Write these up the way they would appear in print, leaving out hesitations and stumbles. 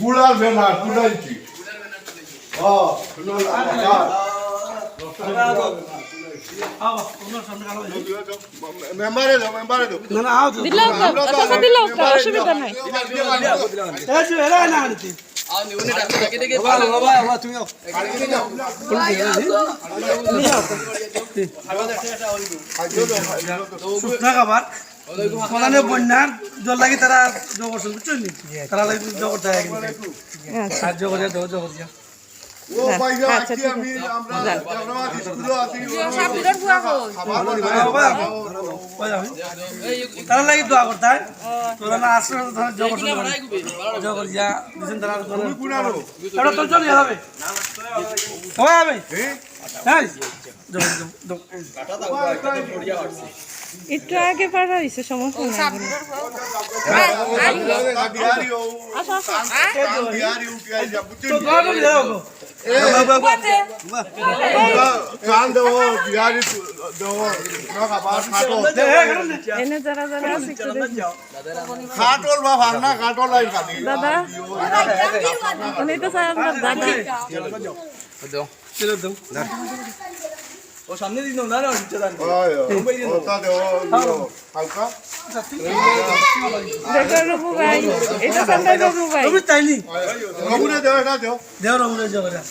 গুড়ার banner তুলাইছি মেম্বারে দাও দিলাম তো আচ্ছা দিলাম তো অসুবিধা নাই খাবার বন্যার জল লাগি তারা জগর বুঝছেন তারা লাগি জগর দেয় আর জগর জগর ও ভাই আজকে আমরা স্কুলে আছি তারা লাগি দোয়া করতে তোরা না আসলে জগর জগর যা দিছেন তারা এটা তো চলে যাবে হবে হবে হ্যাঁ একটু আগে পারা হয়েছে সমস্যা নাই এনে যারা যারা আছে একটু দেখি। খাটল বা ভাঙনা খাটল আই খাদি দাদা উনি তো স্যার আপনার দাদা ও সামনে দিন না না নিচে দান ওটা দেও হালকা দেখো রঘু ভাই এটা সামনে রঘু ভাই তুমি তাইনি রঘুরে দেও এটা দেও দেও রমুরে জগরা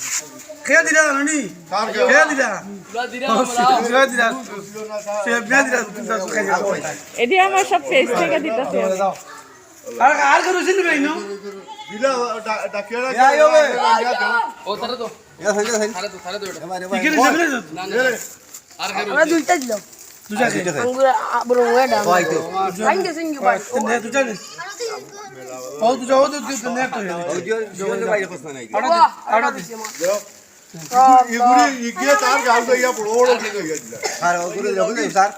খেয়া দিলা জানি কার খেয়া দিলা খেয়া দিলা সে বিয়া দিলা তুমি তো খাই যাও এডি আমার সব পেজ থেকে দিতেছে আর আর করো সিন বেইনো দিলা ডাকিরা ও তারা তো তারা তো টিকেট যাবে না আমরা দুইটা দিলাম দুজা কে আঙ্গুর বড় ওয়াডা আইঙ্গে সিঙ্গি ভাই নে দুজা নে ও দুজা ও দুজা নে তো জোনে বাইরে পছন্দ নাই আড়া দি ইগুরি ইগে তার গাল দইয়া বড় বড় ঠিক হইয়া দিলা আর ওগুলো দেখুন স্যার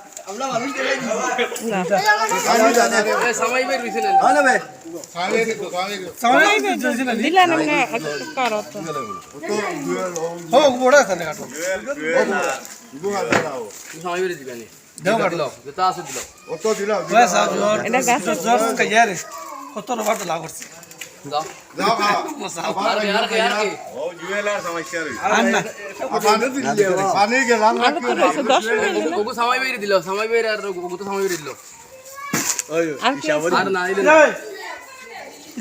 আমি জানি রে এ সময় বের হইছে না না ভাই সামনে দিছে না দিলা না কারো তো তো দুয়েল ও বড় আছে না কাটো দুয়া দাও সময় বের দিবেন দেও কাটো দিলো যেটা আছে দিলো অত দিলা বস আ জোর এটা গাছের জোর কায়ারে কত রবার তো লাগছে দাও যাও খা আর কি ও জুয়েলার সমস্যা রে আর না পানি গেলাম না আর তো রয়েছে 10 মিনিট ওগো সময় বের দিলো সময় বের আর ওগো তো সময় বের দিলো আর কি আর না আইলে যাবে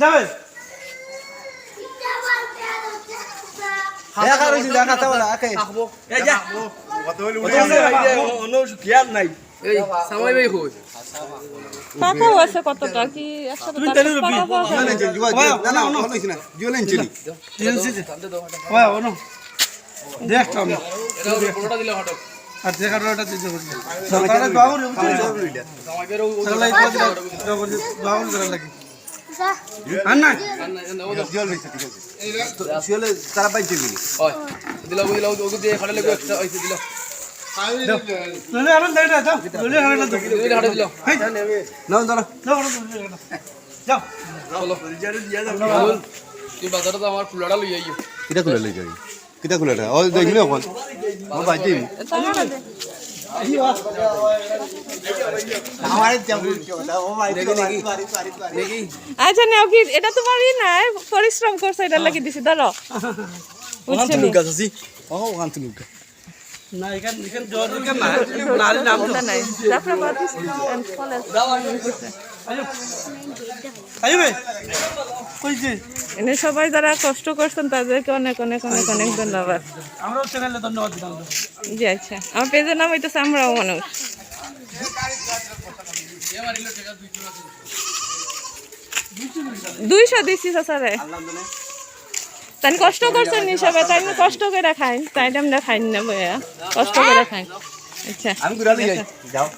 যাবে দেখা রইছি দেখা তাও না আকে খাবো এই যা কত হইল অন্য খেয়াল নাই এই সময় বের হই পাকাও আছে কতটা কি একসাথে তুমি তেলে রবি না না অন্য হইছে না জুয়েলেন চিনি জিনসি ওয়া অন্য দেখতো আমি এটা পুরোটা দিলো হঠাৎ আর দেখাটা দিতে বলছি তাহলে বাবুর বুঝছিস সময় বের ও তাহলে এই কথা বাবুর ধরে লাগি আর না জুয়েলে তারা বাইতে দিলি হয় দিলো ওগো দিয়ে খড়ে লাগো এক্সট্রা হইছে দিলো নলে আর দাইটা যাও নলে আর না দিলো হঠাৎ দিলো না দাঁড়া যাও চলো তুই বাজারে তো আমার ফুলাটা লই আইও কিটা খুলে লই যাবি কিটা খুলে ও দেখলি এখন ও বাইতে তাহলে দে আমার যাবো ও বাইতে দেখি আচ্ছা নাও কি এটা তোমারই না পরিশ্রম করছো এটা লাগি দিছি ধরো বুঝছো ও ওখান থেকে না এখান জোর এখান না নারী নাম তো নাই জাফরাবাদ এন্ড কলেজ আইও বে কই যে এনে সবাই যারা কষ্ট করছেন তাদেরকে অনেক অনেক অনেক অনেক ধন্যবাদ আমরাও চ্যানেলে ধন্যবাদ দিলাম জি আচ্ছা আমার পেজের নাম হইতেছে আমরাও মানুষ 200 দিছি স্যারে তাই কষ্ট করছেন হিসাবে তাই কষ্ট করে খাইন তাই আমরা খাইন না বইয়া কষ্ট করে খাইন আচ্ছা আমি ঘুরা লই যাও